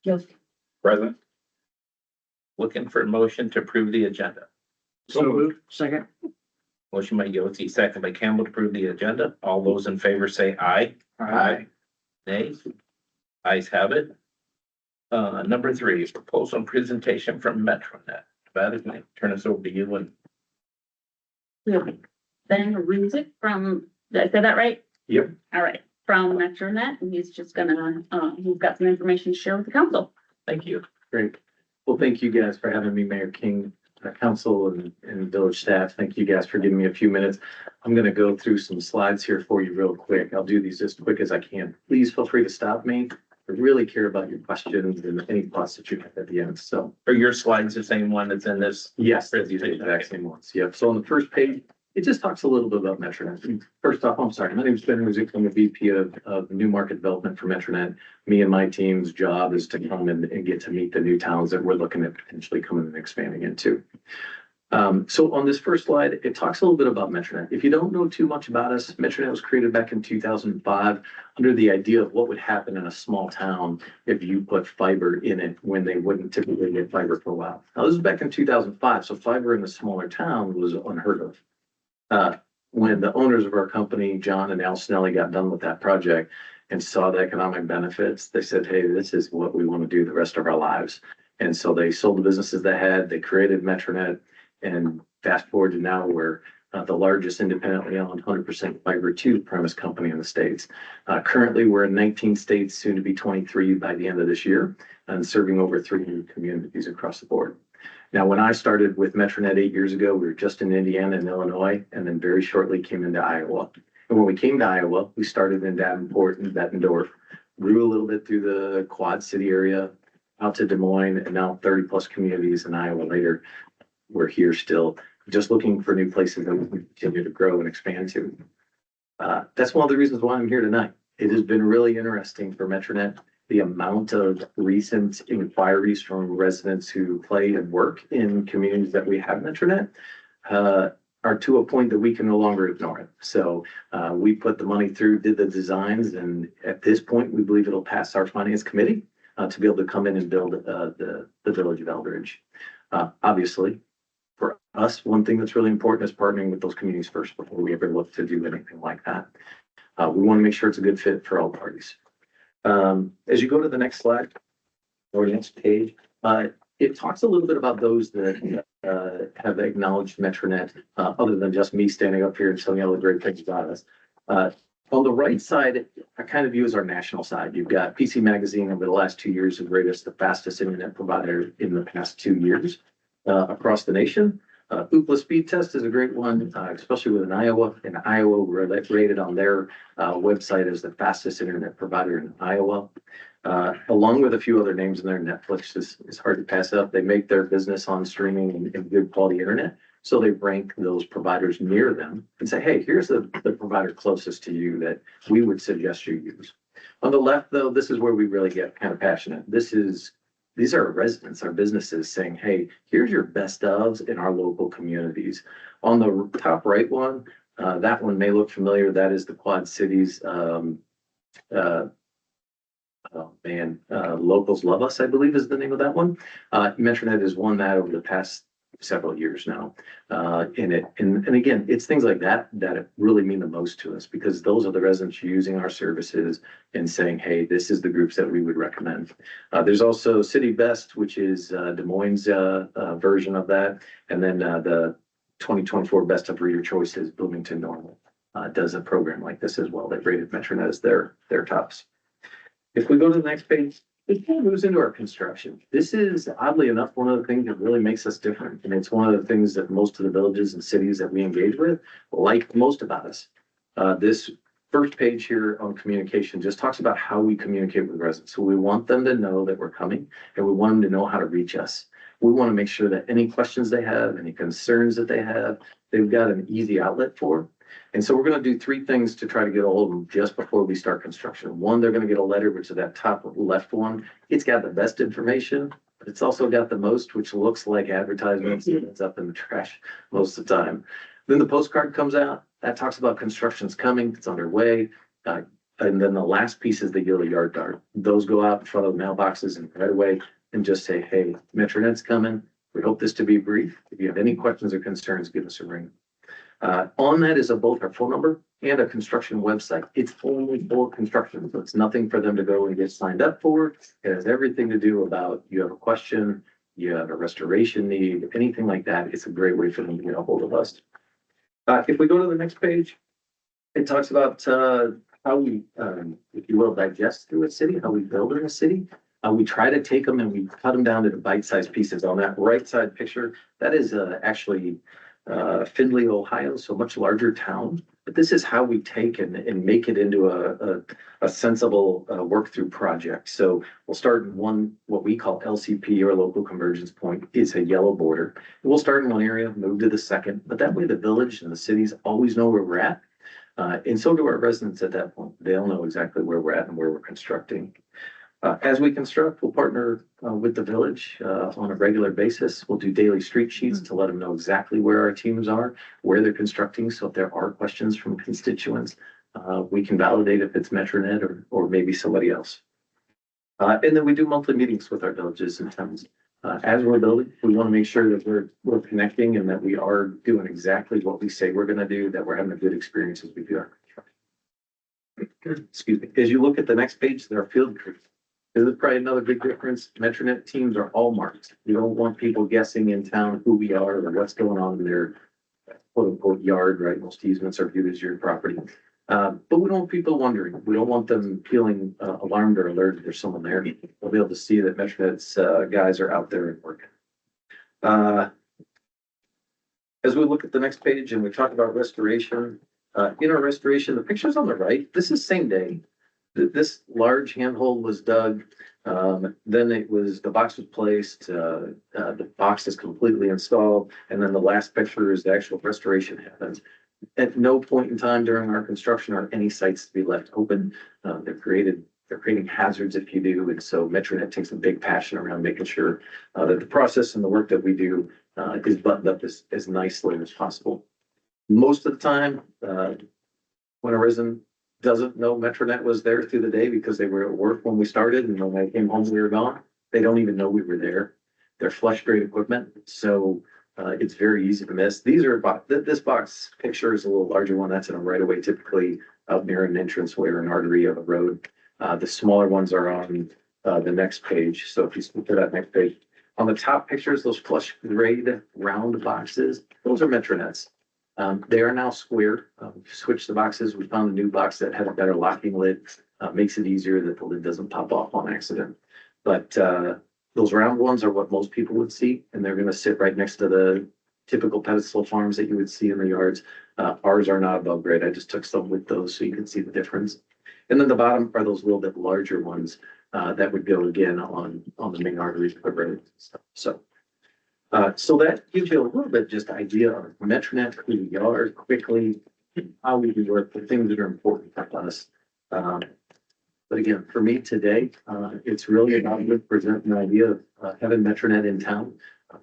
Yes. Present. Looking for a motion to approve the agenda. So moved. Second. Motion by Yotzi, second by Campbell to approve the agenda. All those in favor say aye. Nays? Ayes have it. Number 3, proposal and presentation from Metronet. Nevada, can I turn this over to you and Ben Ruzick from, did I say that right? Yep. All right, from Metronet, and he's just gonna, he's got some information to share with the council. thank you. Great. Well, thank you guys for having me, Mayor King, council and village staff. Thank you guys for giving me a few minutes. I'm gonna go through some slides here for you real quick. I'll do these as quick as I can. Please feel free to stop me. I really care about your questions and any thoughts that you have at the end. So Are your slides the same one that's in this? yes, these are the exact same ones. Yep. So on the first page, it just talks a little bit about Metronet. First off, I'm sorry, my name is Ben Ruzick. I'm the VP of New Market Development for Metronet. Me and my team's job is to come and get to meet the new towns that we're looking at potentially coming and expanding into. So on this first slide, it talks a little bit about Metronet. If you don't know too much about us, Metronet was created back in 2005 under the idea of what would happen in a small town if you put fiber in it when they wouldn't typically get fiber for a while. Now, this was back in 2005, so fiber in a smaller town was unheard of. When the owners of our company, John and Al Snelly, got done with that project and saw the economic benefits, they said, hey, this is what we want to do the rest of our lives. And so they sold the businesses they had, they created Metronet, and fast forward to now we're the largest independently owned 100% fiber to premise company in the States. Currently, we're in 19 states, soon to be 23 by the end of this year, and serving over 300 communities across the board. Now, when I started with Metronet 8 years ago, we were just in Indiana and Illinois, and then very shortly came into Iowa. And when we came to Iowa, we started in Davenport and Bettendorf, grew a little bit through the Quad City area, out to Des Moines, and now 30 plus communities in Iowa later. We're here still, just looking for new places that we can continue to grow and expand to. That's one of the reasons why I'm here tonight. It has been really interesting for Metronet. The amount of recent inquiries from residents who play and work in communities that we have Metronet are to a point that we can no longer ignore it. So we put the money through, did the designs, and at this point, we believe it'll pass our finance committee to be able to come in and build the village of Eldridge. Obviously, for us, one thing that's really important is partnering with those communities first before we ever look to do anything like that. We want to make sure it's a good fit for all parties. As you go to the next slide or next page, it talks a little bit about those that have acknowledged Metronet, other than just me standing up here and telling you all the great things about us. On the right side, I kind of view as our national side. You've got PC Magazine over the last 2 years has rated us the fastest internet provider in the past 2 years across the nation. Ookla Speed Test is a great one, especially with Iowa. In Iowa, we're rated on their website as the fastest internet provider in Iowa. Along with a few other names in there. Netflix is hard to pass up. They make their business on streaming and good quality internet. So they rank those providers near them and say, hey, here's the provider closest to you that we would suggest you use. On the left, though, this is where we really get kind of passionate. These are our residents, our businesses saying, hey, here's your best ofs in our local communities. On the top right one, that one may look familiar. That is the Quad Cities. Locals Love Us, I believe is the name of that one. Metronet has won that over the past several years now. And again, it's things like that really mean the most to us, because those are the residents using our services and saying, hey, this is the groups that we would recommend. There's also City Best, which is Des Moines' version of that. And then the 2024 Best of Reader Choices, Bloomington Normal does a program like this as well. They've rated Metronet as their tops. If we go to the next page, it kind of moves into our construction. This is, oddly enough, one of the things that really makes us different. And it's one of the things that most of the villages and cities that we engage with like most about us. This first page here on communication just talks about how we communicate with residents. So we want them to know that we're coming, and we want them to know how to reach us. We want to make sure that any questions they have, any concerns that they have, they've got an easy outlet for. And so we're going to do 3 things to try to get a hold of them just before we start construction. One, they're going to get a letter, which is that top left one. It's got the best information, but it's also got the most, which looks like advertisements. It's up in the trash most of the time. Then the postcard comes out. That talks about construction's coming. It's underway. And then the last piece is the yellow yard dart. Those go out in front of the mailboxes and right away and just say, hey, Metronet's coming. We hope this to be brief. If you have any questions or concerns, give us a ring. On that is both our phone number and a construction website. It's only for construction, so it's nothing for them to go and get signed up for. It has everything to do about you have a question, you have a restoration need, anything like that. It's a great way for them to get a hold of us. If we go to the next page, it talks about how we, if you will, digest through a city, how we build in a city. We try to take them and we cut them down into bite-sized pieces. On that right side picture, that is actually Findlay, Ohio, so much larger town. But this is how we take and make it into a sensible work through project. So we'll start in one, what we call LCP or local convergence point is a yellow border. We'll start in one area, move to the second, but that way the village and the cities always know where we're at. And so do our residents at that point. They'll know exactly where we're at and where we're constructing. As we construct, we'll partner with the village on a regular basis. We'll do daily street sheets to let them know exactly where our teams are, where they're constructing. So if there are questions from constituents, we can validate if it's Metronet or maybe somebody else. And then we do monthly meetings with our villages and towns. As we're building, we want to make sure that we're connecting and that we are doing exactly what we say we're going to do, that we're having a good experience as we do our construction. Excuse me. As you look at the next page, there are field crews. This is probably another big difference. Metronet teams are all marked. We don't want people guessing in town who we are or what's going on in their quote unquote yard, right? Most easements are viewed as your property. But we don't want people wondering. We don't want them feeling alarmed or alerted there's someone there. They'll be able to see that Metronet's guys are out there and working. As we look at the next page and we talk about restoration, in our restoration, the pictures on the right, this is same day. This large handhold was dug. Then it was, the box was placed, the box is completely installed. And then the last picture is the actual restoration happens. At no point in time during our construction are any sites to be left open. They're creating hazards if you do. And so Metronet takes a big passion around making sure that the process and the work that we do is buttoned up as nicely as possible. Most of the time, when a resident doesn't know Metronet was there through the day because they were at work when we started, and when they came home, we were gone. They don't even know we were there. They're flush grade equipment. So it's very easy to miss. These are about, this box picture is a little larger one. That's in a right of way, typically out near an entranceway or an artery of a road. The smaller ones are on the next page. So if you skip to that next page, on the top pictures, those flush grade round boxes, those are Metronets. They are now squared. We've switched the boxes. We found a new box that had a better locking lid. Makes it easier that the lid doesn't pop off on accident. But those round ones are what most people would see, and they're going to sit right next to the typical pedestal farms that you would see in the yards. Ours are not above grade. I just took some with those so you can see the difference. And then the bottom are those little bit larger ones that would go again on the main arteries of the road. So that gives you a little bit just idea of Metronet, who we are, quickly, how we do work, the things that are important to us. But again, for me today, it's really about presenting an idea of having Metronet in town.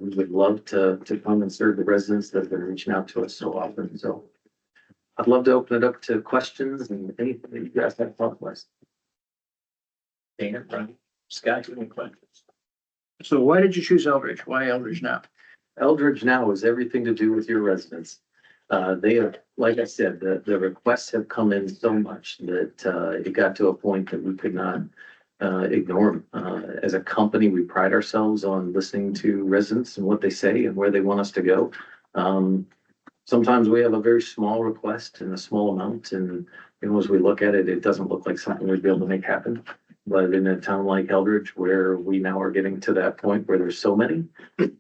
We would love to come and serve the residents that have been reaching out to us so often. So I'd love to open it up to questions and anything that you guys have to talk about. Dan, Brian, Scott, any questions? So why did you choose Eldridge? Why Eldridge now? Eldridge now is everything to do with your residents. They have, like I said, the requests have come in so much that it got to a point that we could not ignore them. As a company, we pride ourselves on listening to residents and what they say and where they want us to go. Sometimes we have a very small request and a small amount, and as we look at it, it doesn't look like something we'd be able to make happen. But in a town like Eldridge, where we now are getting to that point where there's so many,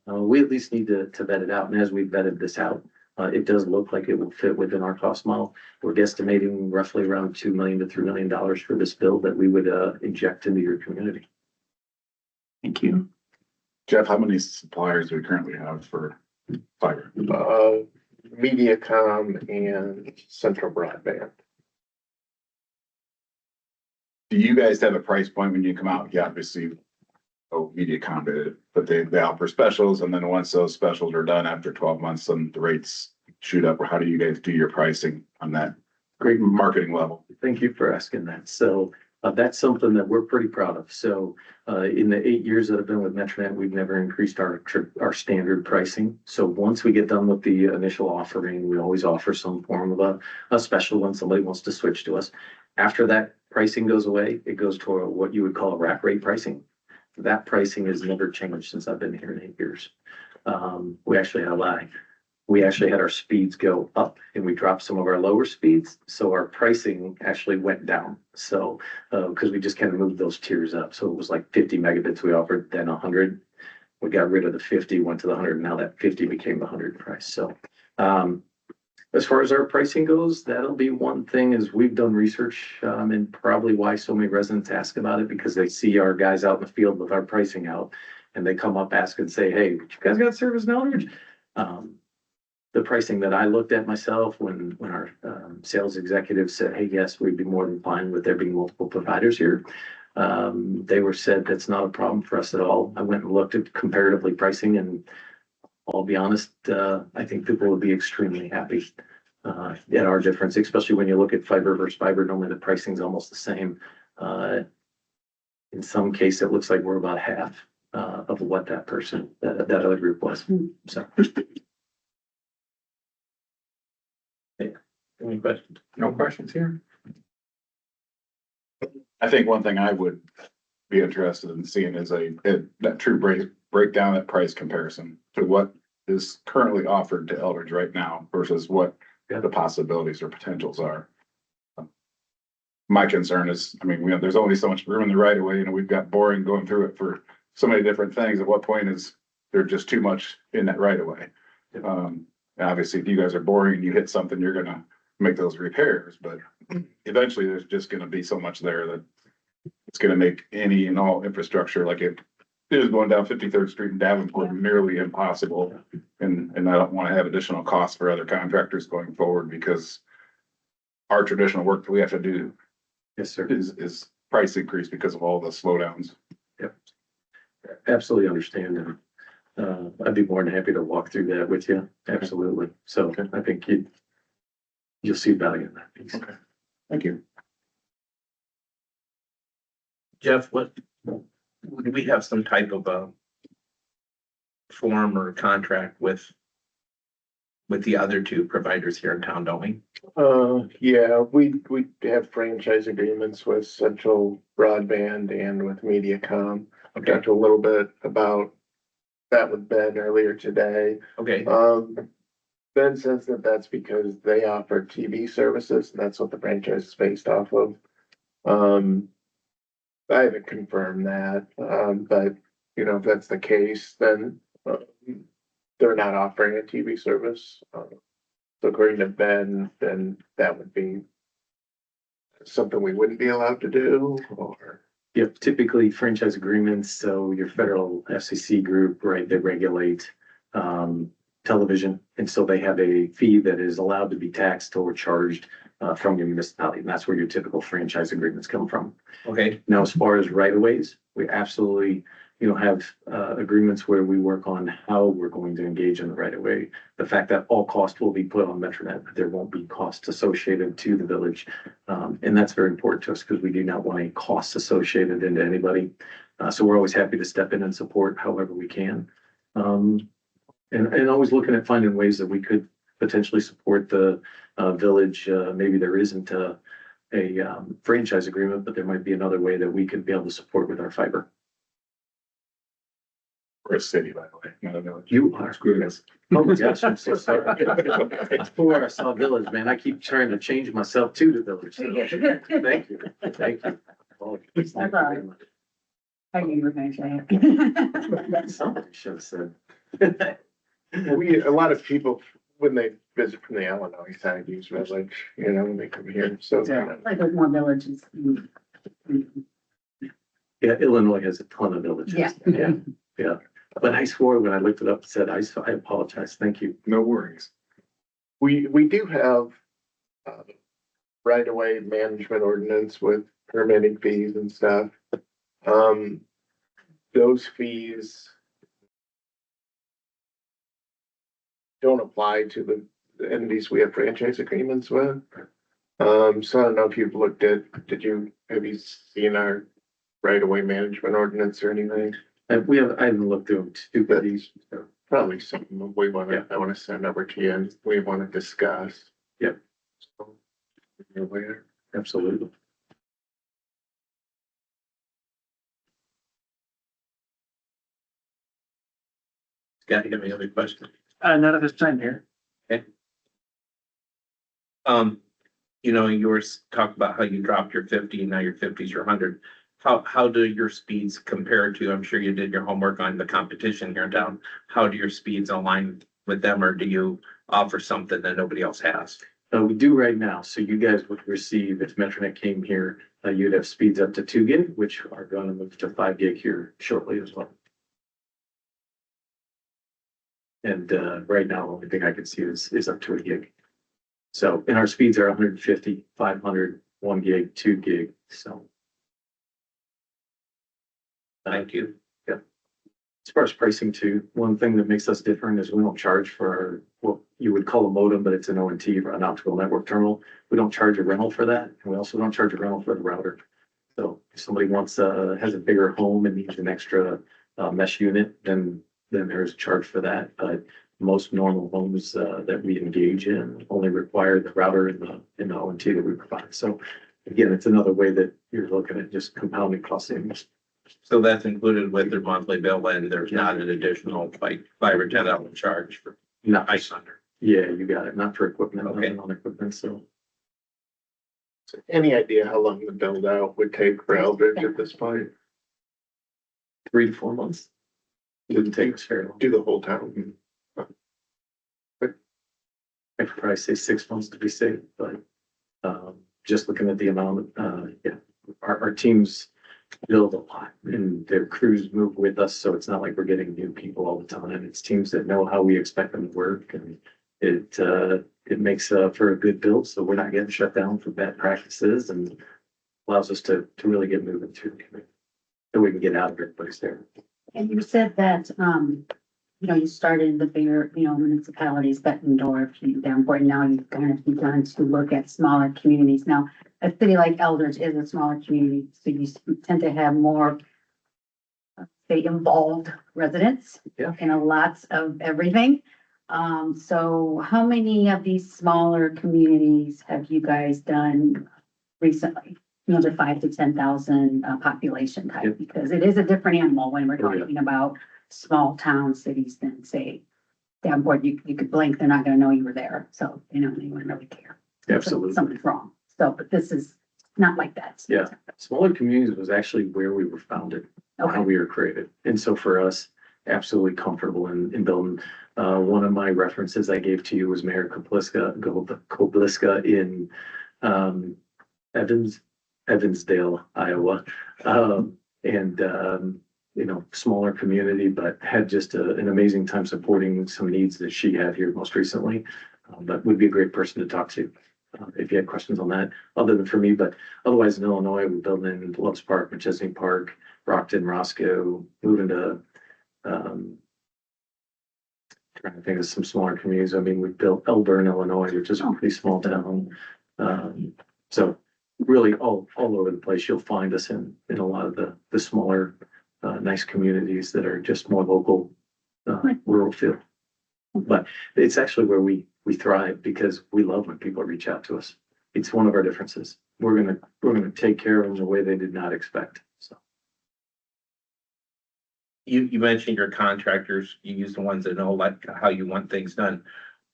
we at least need to vet it out. And as we've vetted this out, it does look like it will fit within our cost model. We're guesstimating roughly around $2 million to $3 million for this bill that we would inject into your community. Thank you. Jeff, how many suppliers do we currently have for fiber? MediaCom and Central Broadband. Do you guys have a price point when you come out? Yeah, obviously, MediaCom did it, but they offer specials, and then once those specials are done after 12 months, then the rates shoot up. Or how do you guys do your pricing on that? great marketing level. Thank you for asking that. So that's something that we're pretty proud of. So in the 8 years that I've been with Metronet, we've never increased our standard pricing. So once we get done with the initial offering, we always offer some form of a special when somebody wants to switch to us. After that pricing goes away, it goes to what you would call a rack rate pricing. That pricing has never changed since I've been here in 8 years. We actually had our speeds go up and we dropped some of our lower speeds. So our pricing actually went down. So, because we just kind of moved those tiers up. So it was like 50 megabits we offered, then 100. We got rid of the 50, went to the 100. Now that 50 became the 100 price. So, as far as our pricing goes, that'll be one thing is we've done research, and probably why so many residents ask about it because they see our guys out in the field with our pricing out and they come up ask and say, hey, you guys got service in Eldridge? The pricing that I looked at myself when our sales executive said, hey, yes, we'd be more than fine with there being multiple providers here. They were said that's not a problem for us at all. I went and looked at comparatively pricing and I'll be honest, I think people will be extremely happy at our difference, especially when you look at fiber versus fiber. Normally the pricing is almost the same. In some case, it looks like we're about half of what that other group was. So. Any questions? No questions here? I think one thing I would be interested in seeing is that true breakdown, that price comparison to what is currently offered to Eldridge right now versus what the possibilities or potentials are. My concern is, I mean, there's only so much room in the right of way, and we've got boring going through it for so many different things. At what point is there just too much in that right of way? Obviously, if you guys are boring and you hit something, you're gonna make those repairs, but eventually there's just gonna be so much there that it's gonna make any and all infrastructure like it is going down 53rd Street in Davenport nearly impossible. And I don't want to have additional costs for other contractors going forward because our traditional work that we have to do Yes, sir. is price increase because of all the slowdowns. Yep. Absolutely understand. And I'd be more than happy to walk through that with you. Absolutely. So I think you'll see value in that piece. Okay. Thank you. Jeff, would we have some type of a form or contract with the other two providers here in town, don't we? Yeah, we have franchise agreements with Central Broadband and with MediaCom. Okay, Talked a little bit about that with Ben earlier today. okay, Ben says that that's because they offer TV services, and that's what the franchise is based off of. I haven't confirmed that, but you know, if that's the case, then they're not offering a TV service. So according to Ben, then that would be something we wouldn't be allowed to do, or Yep, typically franchise agreements, so your federal FCC group, right, they regulate television. And so they have a fee that is allowed to be taxed or charged from your municipality. And that's where your typical franchise agreements come from. okay, Now, as far as right of ways, we absolutely, have agreements where we work on how we're going to engage in the right of way. The fact that all costs will be put on Metronet, there won't be costs associated to the village. And that's very important to us because we do not want any costs associated into anybody. So we're always happy to step in and support however we can. And always looking at finding ways that we could potentially support the village. Maybe there isn't a franchise agreement, but there might be another way that we could be able to support with our fiber. We're a city, by the way, not a village. You are. Screw this. Oh my gosh, I'm so sorry. Before I saw village, man, I keep trying to change myself to the village. So, thank you. Thank you. Oh, thank you very much. I can remember. Somebody should have said. a lot of people, when they visit from the Illinois side, use Village, when they come here, so. Like with more villages. Yeah, Illinois has a ton of villages. Yeah. Yeah. But I swore when I looked it up, it said, I apologize. Thank you. No worries. We do have right-of-way management ordinance with permitting fees and stuff. Those fees don't apply to the entities we have franchise agreements with. So I don't know if you've looked at, have you seen our right of way management ordinance or anything? I haven't looked through them too, but these, so, Probably something I wanna send over to you and we wanna discuss. Yep. So, you're aware. absolutely. Scott, you have any other questions? None of this time here. You know, yours talked about how you dropped your 50, now your 50's your 100. How do your speeds compare to, I'm sure you did your homework on the competition here in town. How do your speeds align with them, or do you offer something that nobody else has? We do right now, so you guys would receive, if Metronet came here, you'd have speeds up to 2 gig, which are gonna move to 5 gig here shortly as well. And, right now, the only thing I can see is up to 1 gig. So, and our speeds are 150, 500, 1 gig, 2 gig, so. Thank you. As far as pricing too, one thing that makes us different is we don't charge for what you would call a modem, but it's an ONT, an optical network terminal. We don't charge a rental for that, and we also don't charge a rental for the router. So if somebody has a bigger home and needs an extra mesh unit, then there's a charge for that. But most normal homes that we engage in only require the router and the ONT that we provide. So again, it's another way that you're looking at just compounding cost savings. So that's included with their monthly bill, and there's not an additional like $5 or $10 charge for Not, ice under. yeah, you got it. Not for equipment, Okay. not on equipment. So So any idea how long the build out would take for Eldridge at this point? 3 to 4 months. It wouldn't take us very long. Do the whole town? I could probably say 6 months to be safe, but just looking at the amount, yeah, our teams build a lot and their crews move with us, so it's not like we're getting new people all the time. It's teams that know how we expect them to work, and it makes for a good build, so we're not getting shut down for bad practices, and allows us to really get moving through. So we can get out of everybody's there. And you said that, you started in the bigger, municipalities, Bettendorf, Davenport, and now you've kind of begun to look at smaller communities. Now, a city like Eldridge is a smaller community, so you tend to have more, say, involved residents. Yeah. In a lots of everything. So how many of these smaller communities have you guys done recently? The 5 to 10,000 population Yep. type, because it is a different animal when we're Oh, yeah. talking about small town cities than say Davenport. You could blink, they're not gonna know you were there, so they don't even really care. Absolutely. Something's wrong. So, but this is not like that. Yeah. Smaller communities was actually where we were founded, how Okay, we were created. And so for us, absolutely comfortable in building. One of my references I gave to you was Mayor Kobliska in Evansdale, Iowa. Smaller community, but had just an amazing time supporting some needs that she had here most recently. But would be a great person to talk to if you had questions on that, other than for me. But otherwise in Illinois, we built in Loves Park, McChesney Park, Brockton, Roscoe, moving to trying to think of some smaller communities. I mean, we built Elburn, Illinois, which is a pretty small town. So really all over the place, you'll find us in a lot of the smaller, nice communities that are just more local, rural feel. But it's actually where we thrive, because we love when people reach out to us. It's one of our differences. We're gonna take care of them the way they did not expect. So You mentioned your contractors, you use the ones that know like how you want things done.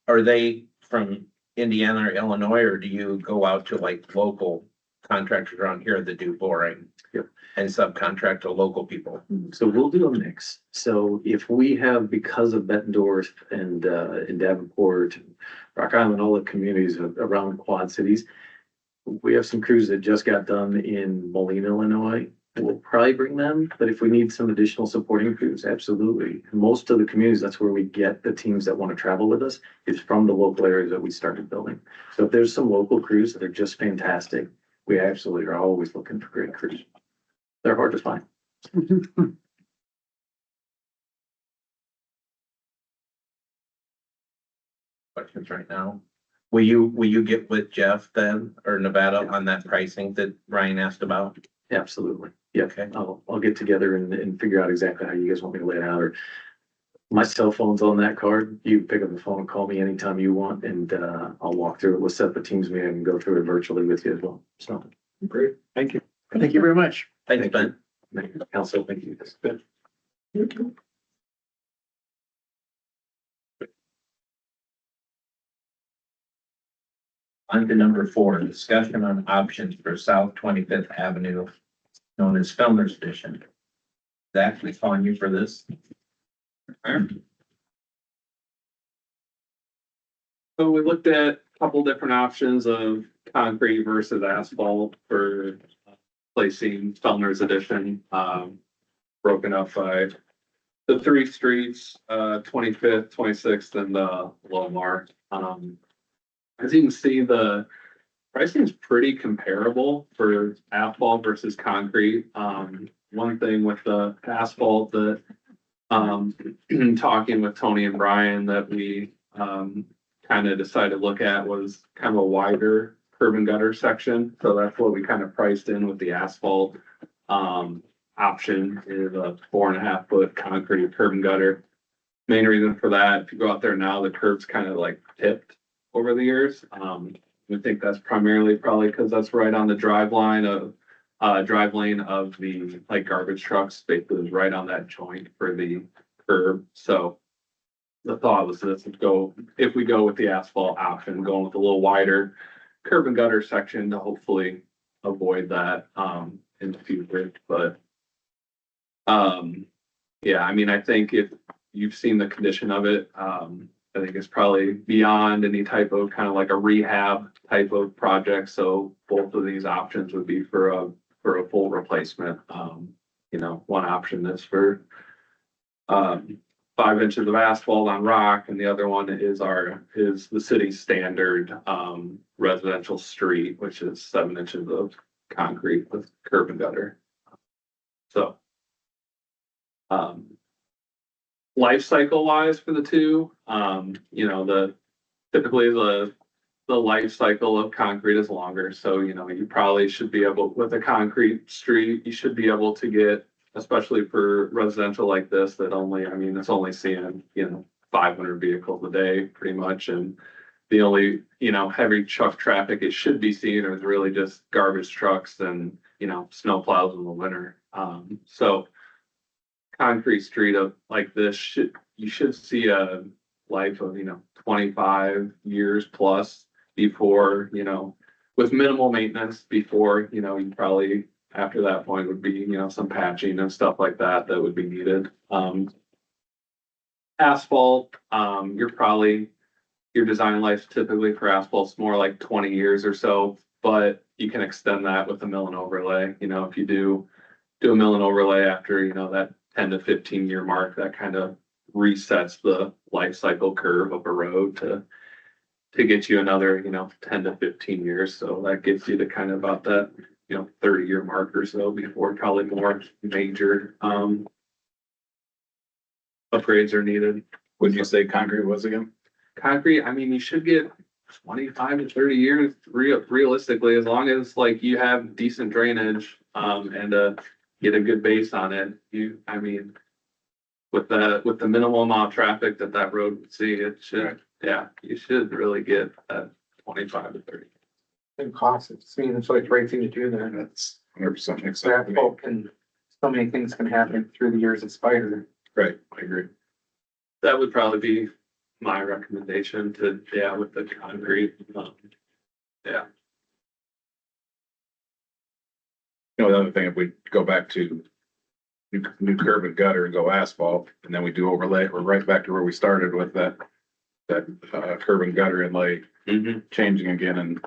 Are they from Indiana or Illinois, or do you go out to like local contractors around here that do boring? Yep. And subcontract to local people? So we'll do a mix. So if we have, because of Bettendorf and in Davenport, Rock Island, all the communities around Quad Cities, we have some crews that just got done in Moline, Illinois. We'll probably bring them, but if we need some additional supporting crews, absolutely. Most of the communities, that's where we get the teams that want to travel with us, is from the local areas that we started building. So if there's some local crews that are just fantastic, we absolutely are always looking for great crews. They're hard to find. Questions right now? will you get with Jeff then, or Nevada on that pricing that Ryan asked about? Absolutely. Yeah, Okay. I'll get together and figure out exactly how you guys want me to lay it out, or my cell phone's on that card. You pick up the phone, call me anytime you want, and, I'll walk through it. We'll set the Teams meeting and go through it virtually with you as well. So, Great, thank you. Thank you very much. Thanks, Ben. Council, thank you. On to number 4, discussion on options for South 25th Avenue, known as Fellner's Edition. Zach, we calling you for this? So we looked at a couple different options of concrete versus asphalt for placing Fellner's Edition, broken up by the 3 streets, 25th, 26th, and Lomar. As you can see, the pricing is pretty comparable for asphalt versus concrete. One thing with the asphalt that, talking with Tony and Brian, that we, kind of decided to look at was kind of a wider curb and gutter section. So that's what we kind of priced in with the asphalt. Option is a 4.5 foot concrete curb and gutter. Main reason for that, if you go out there now, the curb's kind of like tipped over the years. We think that's primarily probably because that's right on the drive lane of the like garbage trucks, basically right on that joint for the curb. So the thought was this would go, if we go with the asphalt option, going with a little wider curb and gutter section to hopefully avoid that in the future. But yeah, I mean, I think if you've seen the condition of it, I think it's probably beyond any type of kind of like a rehab type of project. So both of these options would be for a full replacement. You know, one option is for 5 inches of asphalt on rock, and the other one is the city's standard residential street, which is 7 inches of concrete with curb and gutter. So life cycle wise for the two, you know, typically the life cycle of concrete is longer. So, you know, you probably should be able, with a concrete street, you should be able to get, especially for residential like this, that only, I mean, it's only seeing, you know, 500 vehicles a day pretty much. And the only, you know, heavy truck traffic it should be seeing is really just garbage trucks and, you know, snow plows in the winter. So concrete street of like this you should see a life of, you know, 25 years plus before, you know, with minimal maintenance before, you know, you probably after that point would be, you know, some patching and stuff like that would be needed. Asphalt, your design life typically for asphalt's more like 20 years or so, but you can extend that with a mill and overlay. You know, if you do a mill and overlay after, you know, that 10 to 15 year mark, that kind of resets the life cycle curve of a road to get you another, you know, 10 to 15 years. So that gets you to kind of about that, you know, 30-year mark or so before probably more major upgrades are needed. Would you say concrete was again? Concrete, I mean, you should get 25 to 30 years realistically, as long as like you have decent drainage and get a good base on it. I mean, with the minimal amount of traffic that road would see, it should, yeah, you should really get that 25 to 30. And cost, it's, I mean, it's like the right thing to do there. That's 100% makes That sense. folk can, so many things can happen through the years of Spider. Right, I agree. That would probably be my recommendation with the concrete. Yeah. You know, the other thing, if we go back to new curb and gutter and go asphalt, and then we do overlay, we're right back to where we started with that curb and gutter inlay changing again, and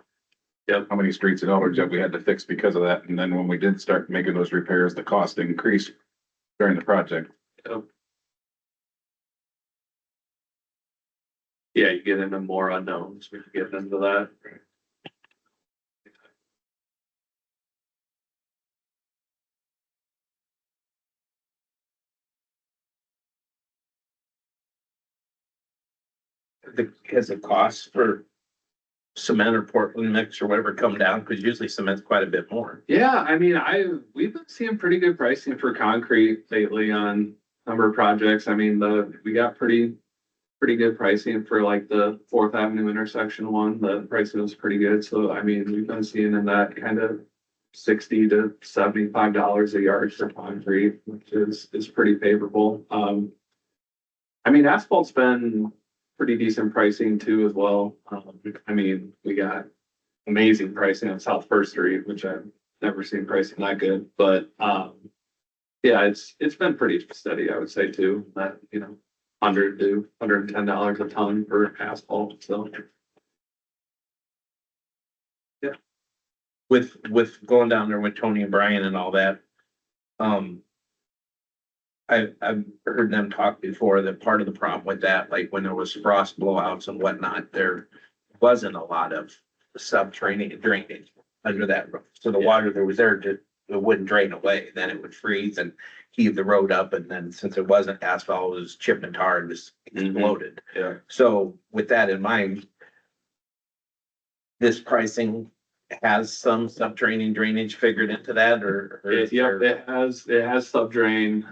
how many streets in Eldridge that we had to fix because of that. And then when we did start making those repairs, the cost increased during the project. Yep. Yeah, you get into more unknowns when you get into that. Has the cost for cement or Portland mix or whatever come down? Cause usually cement's quite a bit more. Yeah, I mean, we've been seeing pretty good pricing for concrete lately on a number of projects. I mean, we got pretty good pricing for like the Fourth Avenue intersection one. The pricing was pretty good. So, I mean, we've been seeing in that kind of $60 to $75 a yard for concrete, which is pretty favorable. I mean, asphalt's been pretty decent pricing too as well. I mean, we got amazing pricing on South First Street, which I've never seen pricing that good, but, yeah, it's been pretty steady, I would say too, that, you know, $100 to $110 a ton for asphalt, so. With going down there with Tony and Brian and all that. I've heard them talk before that part of the problem with that, like when there was frost blowouts and whatnot, there wasn't a lot of subterranean drainage under that road. So the water that was there just, it wouldn't drain away, then it would freeze and heave the road up, and then since it wasn't asphalt, it was chip and tar and just exploded. Yeah. So with that in mind, this pricing has some subterranean drainage figured into that, or? Yep, it has subdrain,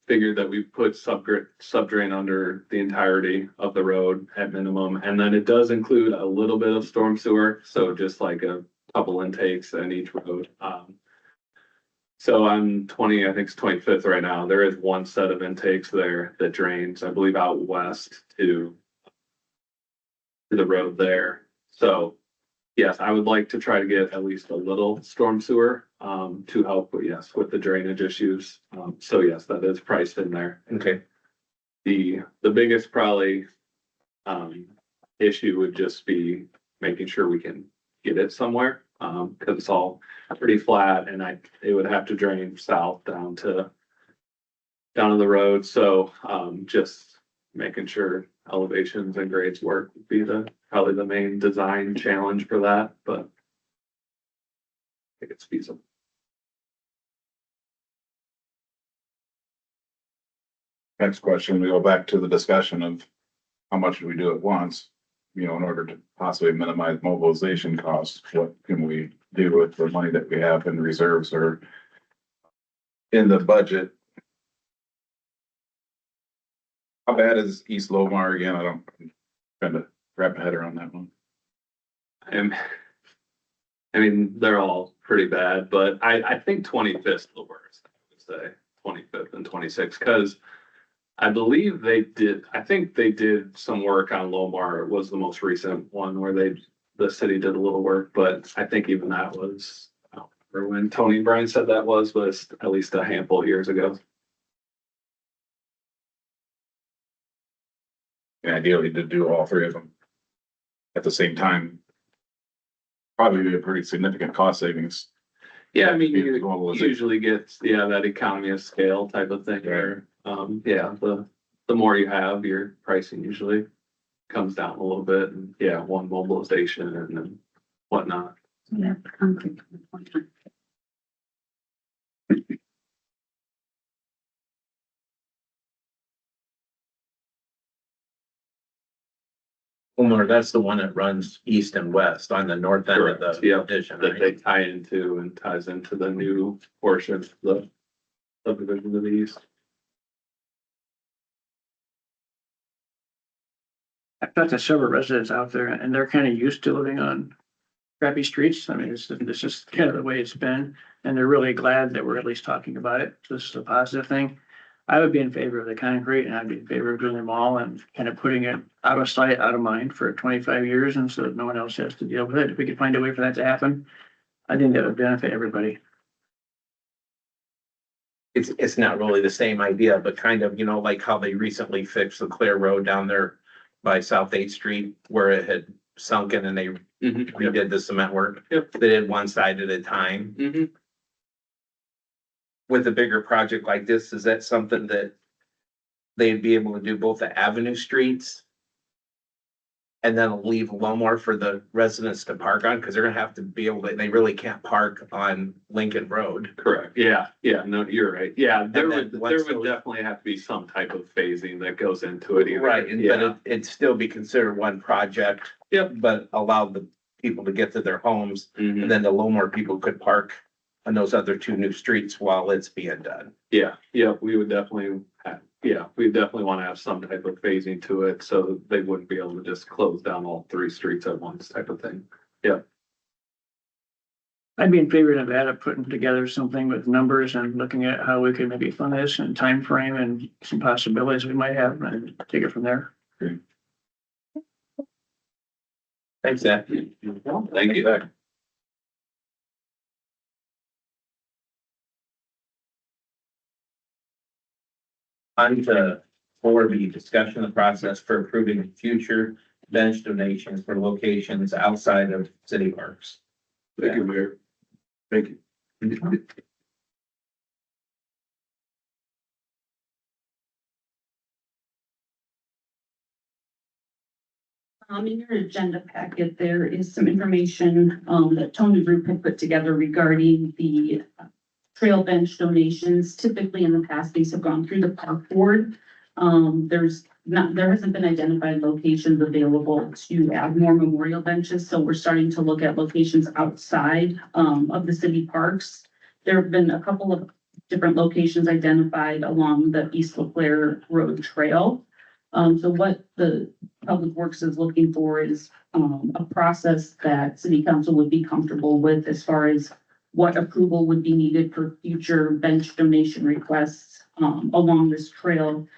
figured that we put subdrain under the entirety of the road at minimum, and then it does include a little bit of storm sewer, so just like a couple intakes in each road. So on I think it's 25th right now, there is one set of intakes there that drains, I believe, out west to the road there. So yes, I would like to try to get at least a little storm sewer, to help, yes, with the drainage issues. So yes, that is priced in there. Okay, The biggest probably, issue would just be making sure we can get it somewhere, cause it's all pretty flat and it would have to drain south down to the road. So, just making sure elevations and grades work would be probably the main design challenge for that, but I think it's feasible. Next question, we go back to the discussion of how much do we do at once? You know, in order to possibly minimize mobilization costs, what can we do with the money that we have in reserves or in the budget? How bad is East Lomar again? I'm trying to wrap my head around that one. I mean, they're all pretty bad, but I think 25th is the worst, I would say, 25th and 26th, because I believe I think they did some work on Lomar. It was the most recent one where the city did a little work, but I think even that was, I don't remember when Tony and Brian said that was at least a handful of years ago. And ideally to do all three of them at the same time. Probably be a pretty significant cost savings. Yeah, I mean, Be you normalization. usually get, that economy of scale type of thing where, the more you have, your pricing usually comes down a little bit, and one mobilization and then whatnot. Yeah, concrete. Omar, that's the one that runs east and west on the north end of Correct, the yeah. addition, That right? they tie into and ties into the new portion of the subdivision to the east. I've talked to several residents out there and they're kind of used to living on crappy streets. I mean, it's just kind of the way it's been. And they're really glad that we're at least talking about it. This is a positive thing. I would be in favor of the concrete and I'd be in favor of doing them all and kind of putting it out of sight, out of mind for 25 years. And so that no one else has to deal with it. If we could find a way for that to happen, I think that would benefit everybody. It's not really the same idea, but kind of, like how they recently fixed the Clear Road down there by South 8th Street where it had sunken and they redid the cement work. Yep. They did one side at a time. Mm-hmm. With a bigger project like this, is that something that they'd be able to do both the Avenue streets And then leave a little more for the residents to park on, because they're gonna have to be able to, they really can't park on Lincoln Road. Correct. Yeah, yeah, no, you're right. Yeah, there then would, once there would those- definitely have to be some type of phasing that goes into it either. Right, but Yeah, it'd still be considered one project. Yep. But allow the people to get to their homes, Mhm. and then a little more people could park on those other two new streets while it's being done. Yeah, yeah, we would definitely, we definitely want to have some type of phasing to it, so they wouldn't be able to just close down all 3 streets at once type of thing. I'd be in favor of that, of putting together something with numbers and looking at how we could maybe fund this and time frame and some possibilities we might have and take it from there. Thanks, Zach. Thank you. On to for the discussion of the process for approving future bench donations for locations outside of city parks. Thank you, Mayor. Thank you. In your agenda packet, there is some information, that Tony Group had put together regarding the trail bench donations. Typically in the past, these have gone through the park board. There hasn't been identified locations available to add more memorial benches, so we're starting to look at locations outside, of the city parks. There have been a couple of different locations identified along the East LeClaire Road Trail. So what the Public Works is looking for is a process that city council would be comfortable with as far as what approval would be needed for future bench donation requests along this trail.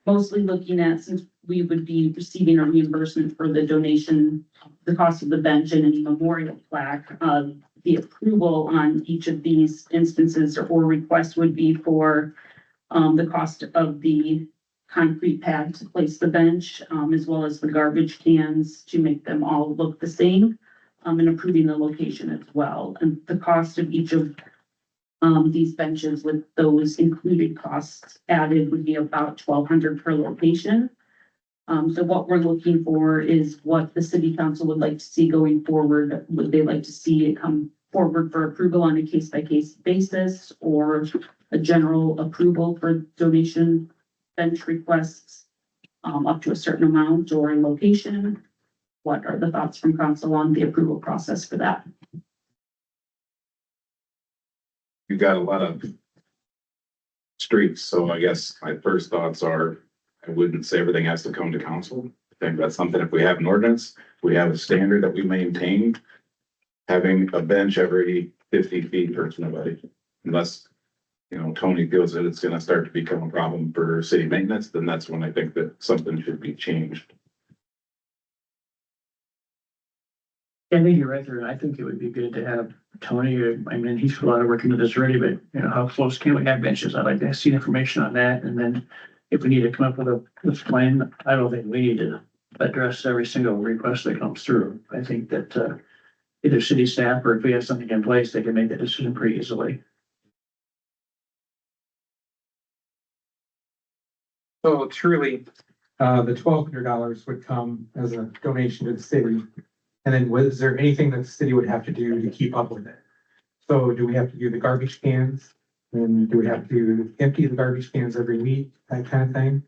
Mostly looking at, since we would be receiving a reimbursement for the donation, the cost of the bench and any memorial plaque, the approval on each of these instances or requests would be for the cost of the concrete pad to place the bench, as well as the garbage cans to make them all look the same, and approving the location as well. And the cost of each of these benches with those included costs added would be about $1,200 per location. So what we're looking for is what the city council would like to see going forward. Would they like to see it come forward for approval on a case-by-case basis, or a general approval for donation bench requests up to a certain amount or a location? What are the thoughts from council on the approval process for that? You got a lot of streets, so I guess my first thoughts are, I wouldn't say everything has to come to council. I think that's something, if we have an ordinance, we have a standard that we maintain. Having a bench every 50 feet hurts nobody, unless, you know, Tony feels that it's gonna start to become a problem for city maintenance, then that's when I think that something should be changed. I think you're right there. I think it would be good to have Tony, I mean, he's put a lot of work into this already, but you know, how close can we have benches? I'd like to see information on that. And then if we need to come up with a plan, I don't think we need to address every single request that comes through. I think that, either city staff or if we have something in place, they can make that decision pretty easily. So truly, the $1,200 would come as a donation to the city. And then was there anything that the city would have to do to keep up with it? So do we have to do the garbage cans? And do we have to empty the garbage cans every week, that kind of thing?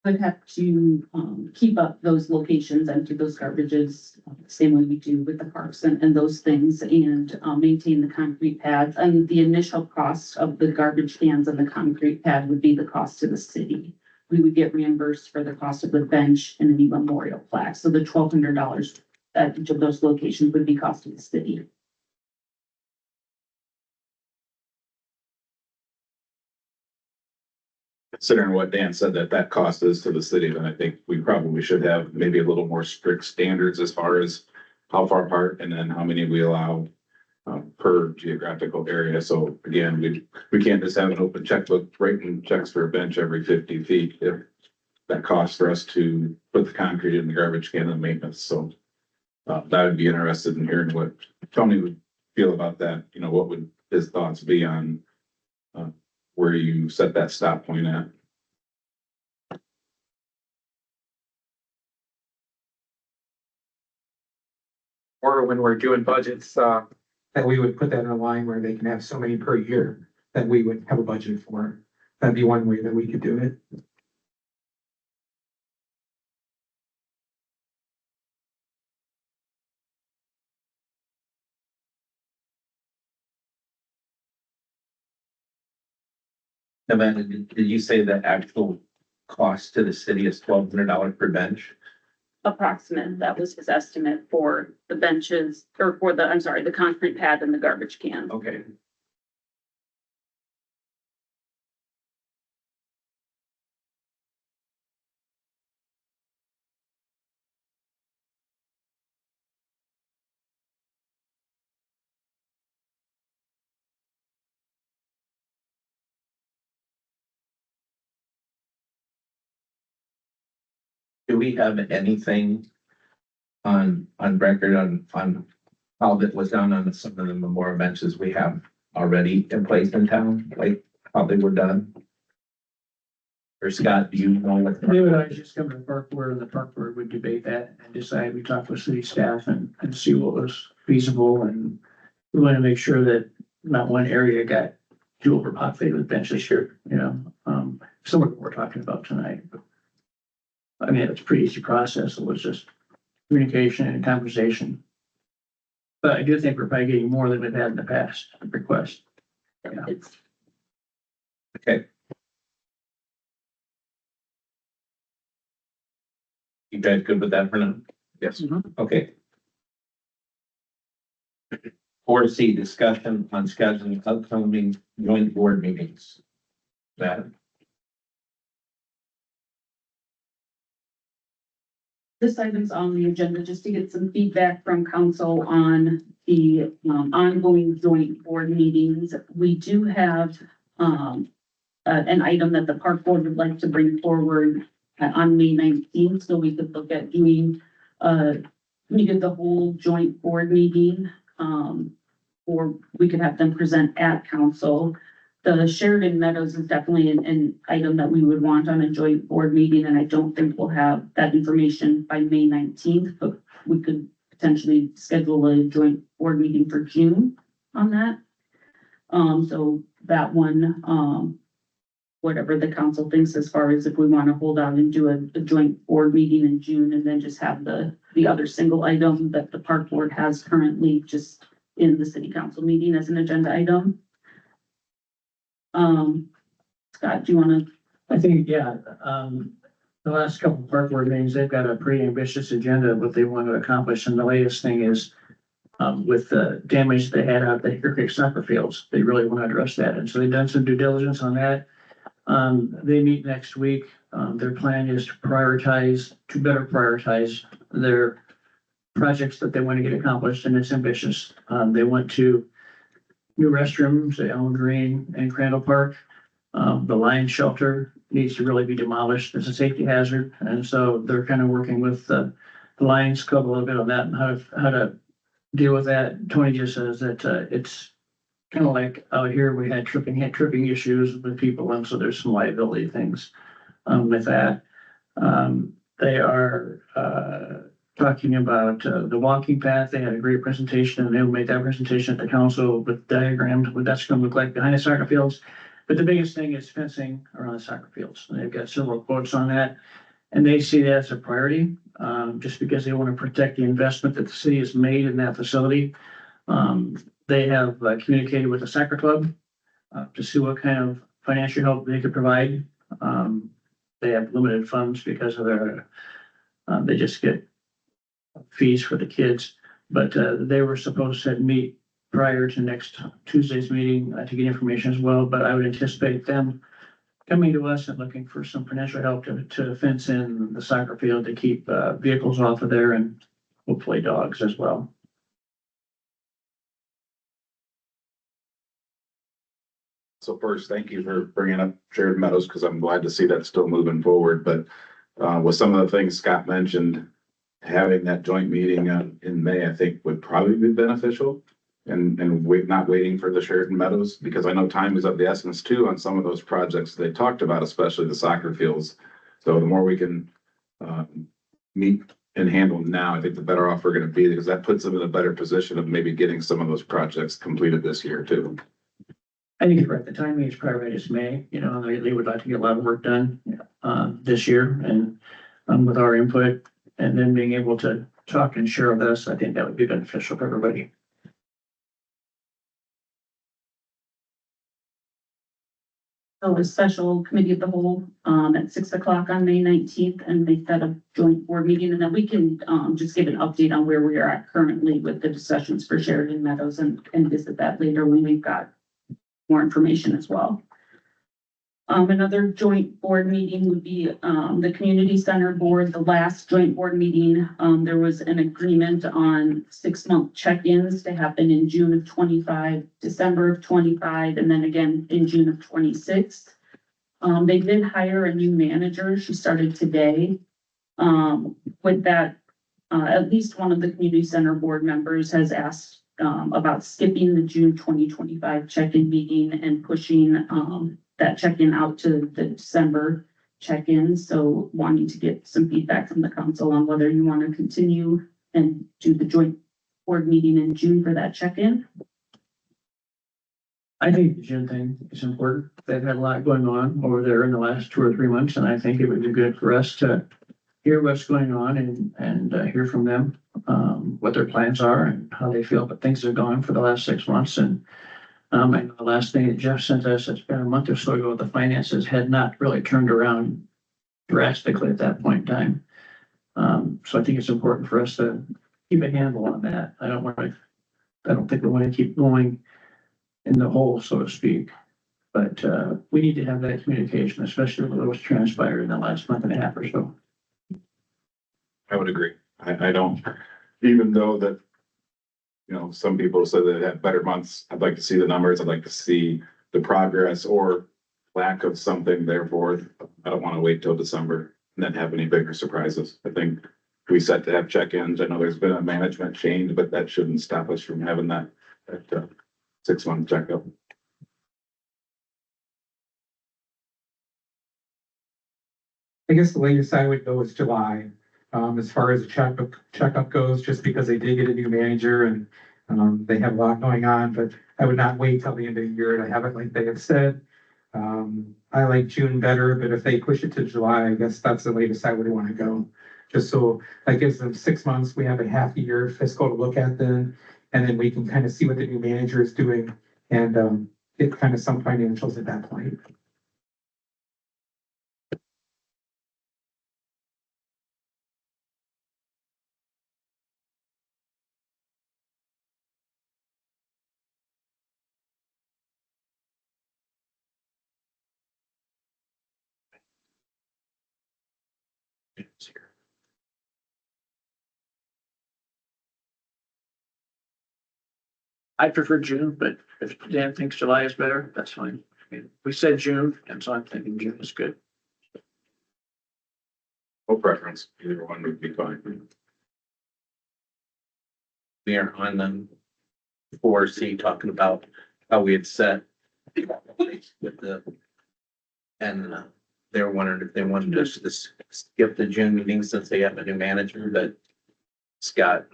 Would have to keep up those locations, empty those garbages, the same way we do with the parks and those things, and maintain the concrete pads. And the initial cost of the garbage cans and the concrete pad would be the cost to the city. We would get reimbursed for the cost of the bench and any memorial plaque. So the $1,200 at each of those locations would be cost to the city. Considering what Dan said, that cost is to the city, then I think we probably should have maybe a little more strict standards as far as how far apart and then how many we allow per geographical area. So again, we can't just have an open checkbook writing checks for a bench every 50 feet if that costs for us to put the concrete in the garbage can and maintenance. So I would be interested in hearing what Tony would feel about that. You know, what would his thoughts be on where you set that stop point at? or when we're doing budgets, that we would put that in a line where they can have so many per year that we would have a budget for. That'd be one way that we could do it. Amanda, did you say the actual cost to the city is $1,200 per bench? Approximate, that was his estimate for the benches, or for the, I'm sorry, the concrete pad and the garbage can. Okay. Do we have anything on record on how that was done on some of the memorial benches we have already in place in town, like how they were done? Or Scott, do you know what? They would always just come to the park board, and the park board would debate that and decide. We talked with city staff and see what was feasible, and we want to make sure that not one area got too overpopulated with benches here, you know, similar to what we're talking about tonight. But I mean, it's a pretty easy process. It was just communication and conversation. But I do think we're probably getting more than we've had in the past request. Yeah. It's Okay. You guys good with that for now? Yes. Okay. 4C, discussion on scheduling upcoming joint board meetings. That, This item's on the agenda just to get some feedback from council on the ongoing joint board meetings. We do have an item that the park board would like to bring forward on May 19th, so we could look at doing we did the whole joint board meeting, or we could have them present at council. The Sheridan Meadows is definitely an item that we would want on a joint board meeting, and I don't think we'll have that information by May 19th, but we could potentially schedule a joint board meeting for June on that. So that one, whatever the council thinks as far as if we want to hold out and do a joint board meeting in June and then just have the other single item that the park board has currently just in the city council meeting as an agenda item. Scott, do you want to? I think, yeah, the last couple of park board meetings, they've got a pretty ambitious agenda of what they want to accomplish. And the latest thing is, with the damage they had out at the Hickory Creek soccer fields, they really want to address that. And so they've done some due diligence on that. They meet next week. Their plan is to better prioritize their projects that they want to get accomplished, and it's ambitious. They want to new restrooms at Elm Green and Crandall Park. The lion shelter needs to really be demolished. It's a safety hazard. And so they're kind of working with the Lions Club a little bit on that and how to deal with that. Tony just says that it's kind of like out here, we had tripping issues with people. And so there's some liability things with that. They are talking about the walking path. They had a great presentation, and they'll make that presentation at the council with diagrams, what that's gonna look like behind the soccer fields. But the biggest thing is fencing around the soccer fields. And they've got several quotes on that. And they see that as a priority, just because they want to protect the investment that the city has made in that facility. They have communicated with the soccer club to see what kind of financial help they could provide. They have limited funds because of their, they just get fees for the kids, but they were supposed to meet prior to next Tuesday's meeting to get information as well. But I would anticipate them coming to us and looking for some financial help to fence in the soccer field to keep vehicles off of there and hopefully dogs as well. So first, thank you for bringing up Sheridan Meadows, because I'm glad to see that still moving forward. But with some of the things Scott mentioned, having that joint meeting in May, I think would probably be beneficial. And not waiting for the Sheridan Meadows, because I know time is of the essence too on some of those projects they talked about, especially the soccer fields. So the more we can meet and handle now, I think the better off we're gonna be, because that puts them in a better position of maybe getting some of those projects completed this year too. I think for at the timing, it's probably right as May, you know, they would like to get a lot of work done, this year and, with our input. And then being able to talk and share with us, I think that would be beneficial for everybody. So a special committee of the whole, at 6 o'clock on May 19th, and they set a joint board meeting, and then we can, just give an update on where we are at currently with the discussions for Sheridan Meadows and visit that later when we've got more information as well. Another joint board meeting would be, the community center board, the last joint board meeting. There was an agreement on 6-month check-ins to happen in June of 25, December of 25, and then again in June of 26. They did hire a new manager. She started today. With that, at least one of the community center board members has asked, about skipping the June 2025 check-in meeting and pushing, that check-in out to the December check-in. So wanting to get some feedback from the council on whether you want to continue and do the joint board meeting in June for that check-in. I think the June thing is important. They've had a lot going on over there in the last 2 or 3 months, and I think it would be good for us to hear what's going on and hear from them, what their plans are and how they feel, but things have gone for the last 6 months. And and the last thing that Jeff sent us, it's been a month or so ago, the finances had not really turned around drastically at that point in time. So I think it's important for us to keep a handle on that. I don't think we want to keep going in the hole, so to speak. But we need to have that communication, especially with what's transpired in the last month and a half or so. I would agree. I don't, even though that, you know, some people said that it had better months, I'd like to see the numbers. I'd like to see the progress or lack of something, therefore, I don't want to wait till December and then have any bigger surprises. I think we set to have check-ins. I know there's been a management change, but that shouldn't stop us from having that 6-month checkup. I guess the latest I would go is July. As far as the checkup goes, just because they did get a new manager and, they have a lot going on, but I would not wait till the end of the year to have it like they have said. I like June better, but if they push it to July, I guess that's the latest I would want to go. Just so that gives them 6 months. We have a half a year fiscal to look at then, and then we can kind of see what the new manager is doing and, get kind of some financials at that point. I prefer June, but if Dan thinks July is better, that's fine. I mean, we said June, and so I'm thinking June is good. No preference. Either one would be fine. We are on them 4C talking about how we had set with the, and they're wondering if they wanted us to skip the June meeting since they have a new manager, but Scott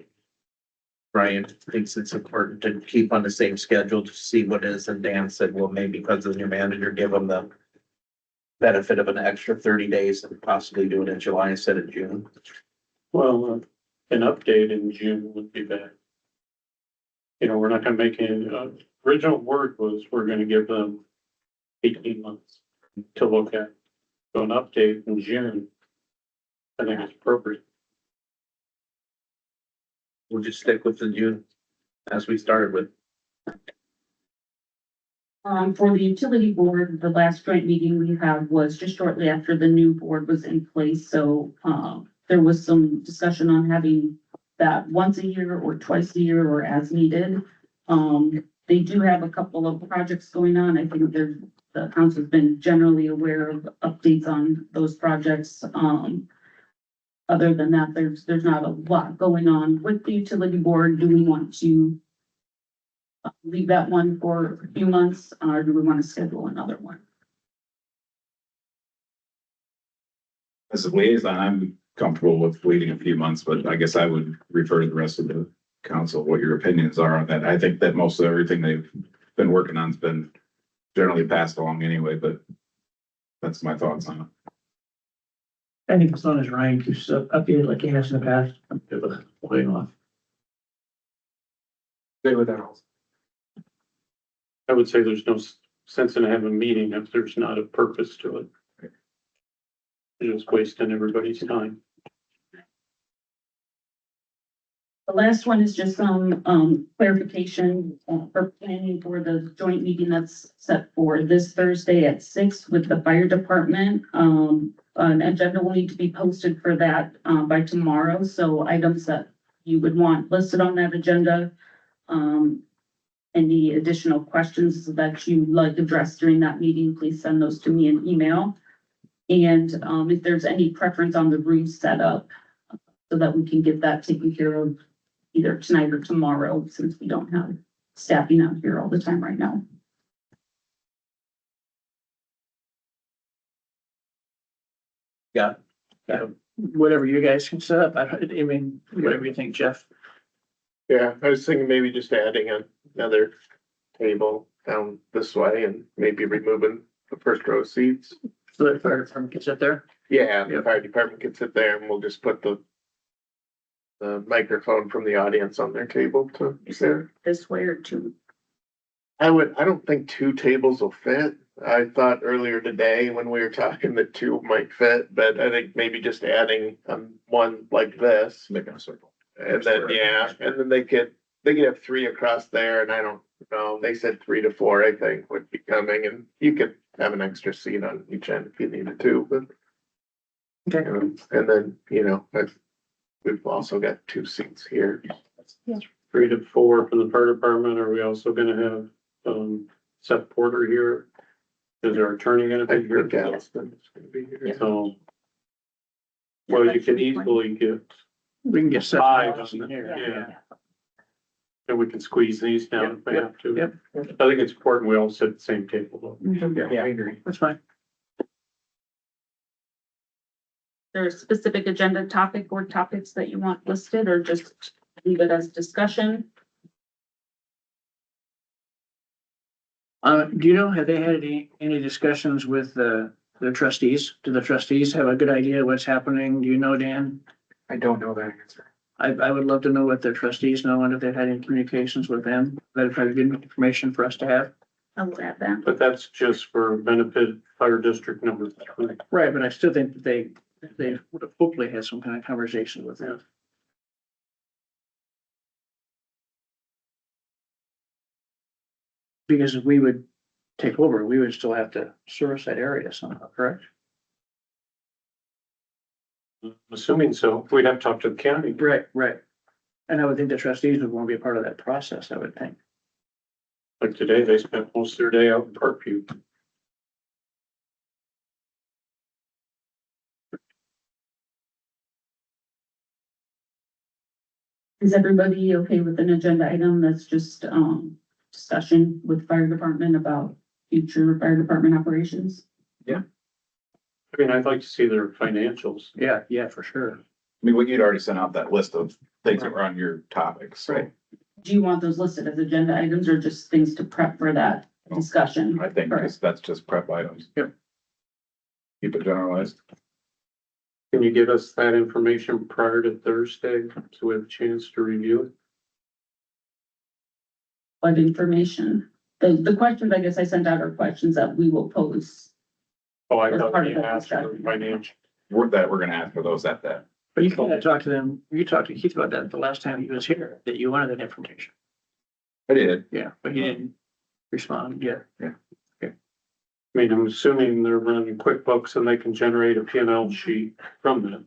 Brian thinks it's important to keep on the same schedule to see what is, and Dan said, well, maybe because of the new manager, give them the benefit of an extra 30 days and possibly do it in July instead of June. Well, an update in June would be better. You know, we're not gonna make any, original word was we're gonna give them 18 months to look at. So an update in June, I think is appropriate. We'll just stick with the June as we started with. For the utility board, the last joint meeting we had was just shortly after the new board was in place. So, there was some discussion on having that once a year or twice a year or as needed. They do have a couple of projects going on. I think the council's been generally aware of updates on those projects. Other than that, there's not a lot going on with the utility board. Do we want to leave that one for a few months, or do we want to schedule another one? As a liaison, I'm comfortable with waiting a few months, but I guess I would refer to the rest of the council, what your opinions are on that. I think that most of everything they've been working on has been generally passed along anyway, but that's my thoughts on it. I think as long as Ryan keeps up updated like he has in the past, I'm good with holding off. Good with that also. I would say there's no sense in having a meeting if there's not a purpose to it. You're just wasting everybody's time. The last one is just some, clarification, for planning for the joint meeting that's set for this Thursday at 6 with the fire department. An agenda will need to be posted for that, by tomorrow, so items that you would want listed on that agenda. Any additional questions that you'd like addressed during that meeting, please send those to me in email. And, if there's any preference on the room setup, so that we can get that taken care of either tonight or tomorrow, since we don't have staffing out here all the time right now. Yeah. Whatever you guys can set up, I mean, whatever you think, Jeff. Yeah, I was thinking maybe just adding another table down this way and maybe removing the first row seats. So the fire department can sit there. Yeah, the fire department can sit there and we'll just put the microphone from the audience on their table to share. This way or two. I don't think two tables will fit. I thought earlier today when we were talking that two might fit, but I think maybe just adding one like this. Making a circle. And then, yeah, and then they could have three across there and I don't know, they said 3 to 4, I think would be coming and you could have an extra seat on each end if you needed to, but. Okay. And then, we've also got 2 seats here. 3 to 4 from the fire department. Are we also gonna have, Seth Porter here? Is our attorney gonna I be here? think Alliston's gonna be here. So. Well, you can easily get, We can get set. 5 in on here. yeah. And we can squeeze these down if we have to. Yep. I think it's important we all sit at the same table though. Yeah, I agree. That's fine. There's a specific agenda topic or topics that you want listed, or just leave it as discussion? Do you know, have they had any discussions with the trustees? Do the trustees have a good idea what's happening? Do you know, Dan? I don't know that answer. I would love to know what the trustees know and if they've had any communications with them. That'd probably be good information for us to have. I will add that. But that's just for benefit fire district number 3. Right, but I still think that they would have hopefully had some kind of conversation with them. Because if we would take over, we would still have to service that area somehow, correct? Assuming so, we'd have to talk to the county. Right, right. And I would think the trustees would want to be a part of that process, I would think. Like today, they spent most of their day out in Parkview. Is everybody okay with an agenda item that's just, discussion with fire department about future fire department operations? I mean, I'd like to see their financials. Yeah, for sure. I mean, you'd already sent out that list of things that were on your topics, so Right. Do you want those listed as agenda items or just things to prep for that discussion? I think that's just prep items. Yep. Keep it generalized. Can you give us that information prior to Thursday so we have a chance to review it? What information? The questions I guess I sent out are questions that we will pose. Oh, I As thought part you of the asked for discussion. financial. We're gonna ask for those at that. But you can talk to them, you talked to Keith about that the last time he was here, that you wanted that information. I did. Yeah, but he didn't respond yet. I mean, I'm assuming they're running QuickBooks and they can generate a P&L sheet from that.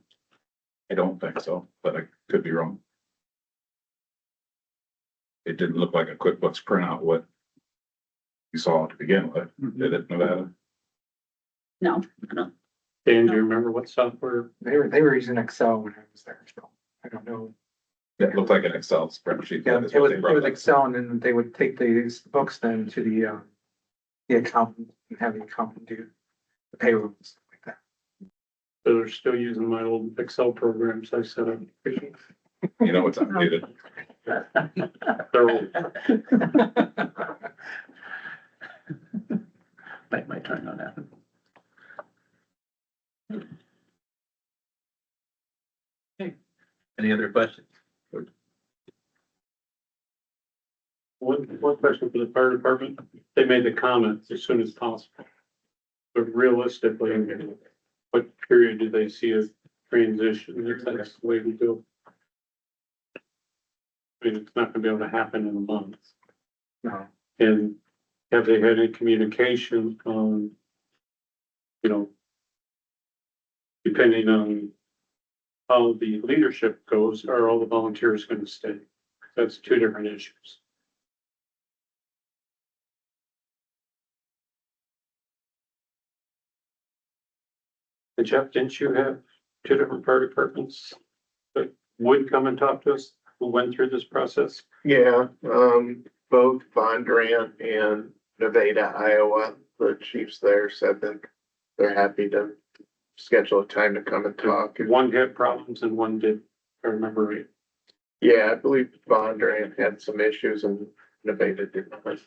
I don't think so, but I could be wrong. It didn't look like a QuickBooks printout, what you saw to begin with, did it, Nevada? No, I don't. Dan, do you remember what software? They were using Excel when I was there, so I don't know. It looked like an Excel spreadsheet. Yeah, That's it what was, they it brought was up. Excel and then they would take these books then to the accountant and have the accountant do the payroll and stuff like that. So they're still using my old Excel programs I set up. You know what's updated. They're old. Bite my tongue on that. Any other questions? One question for the fire department. They made the comments as soon as possible. But realistically, what period do they see as transition? If that's the way to do it? I mean, it's not gonna be able to happen in a month. No. And have they had any communication on, you know, depending on how the leadership goes, are all the volunteers gonna stay? That's two different issues. And Jeff, didn't you have two different fire departments that would come and talk to us, who went through this process? Yeah, both Bondurant and Nevada, Iowa, the chiefs there said that they're happy to schedule a time to come and talk. One had problems and one did, if I remember right. Yeah, I believe Bondurant had some issues and Nevada did not.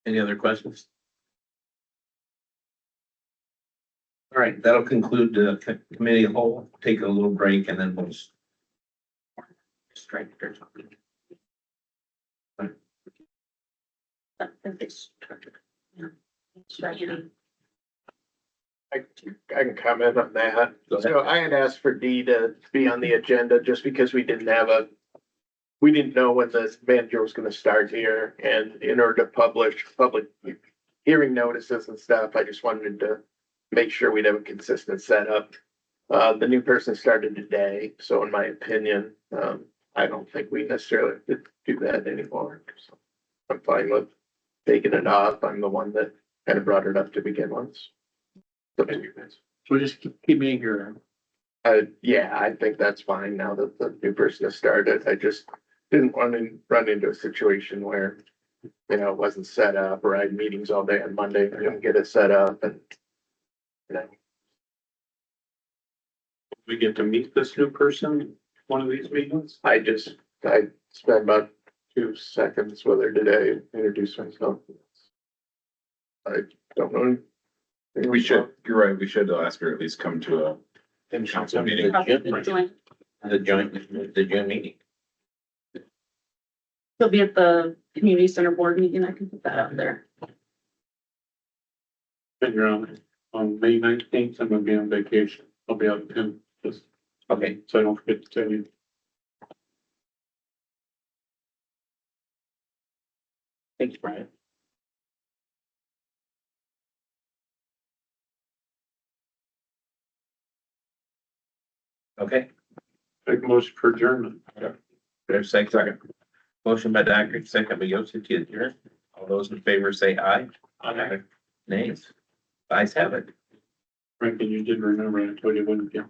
Any other questions? All right, that'll conclude the committee of whole. Take a little break and then we'll strike or something. I can comment on that. Go ahead. So I had asked for D to be on the agenda just because we didn't know when the manager was gonna start here, and in order to publish public hearing notices and stuff, I just wanted to make sure we'd have a consistent setup. The new person started today, so in my opinion, I don't think we necessarily have to do that anymore. So I'm fine with taking it off. I'm the one that kind of brought it up to begin with. So maybe you guys. So just keep meeting here. Yeah, I think that's fine now that the new person has started. I just didn't want to run into a situation where, you know, it wasn't set up, or I had meetings all day on Monday, and I didn't get it set up, and, you know, We get to meet this new person, one of these meetings? I spent about 2 seconds with her today, introduce myself. I don't know. anything We should, about- you're right, we should ask her at least come to a council meeting. The joint meeting. He'll be at the community center board meeting. I can put that out there. Figure on May 19th, I'm gonna be on vacation. I'll be out of town, just Okay, so I don't forget to tell you. thanks, Brian. Okay, Make a motion for adjournment. there's second. Motion by Dackert, second by Yosef to adjourn. All those in favor say aye. Aye. Nays. Ayes have it. Frankie, you did remember, I told you when, yeah,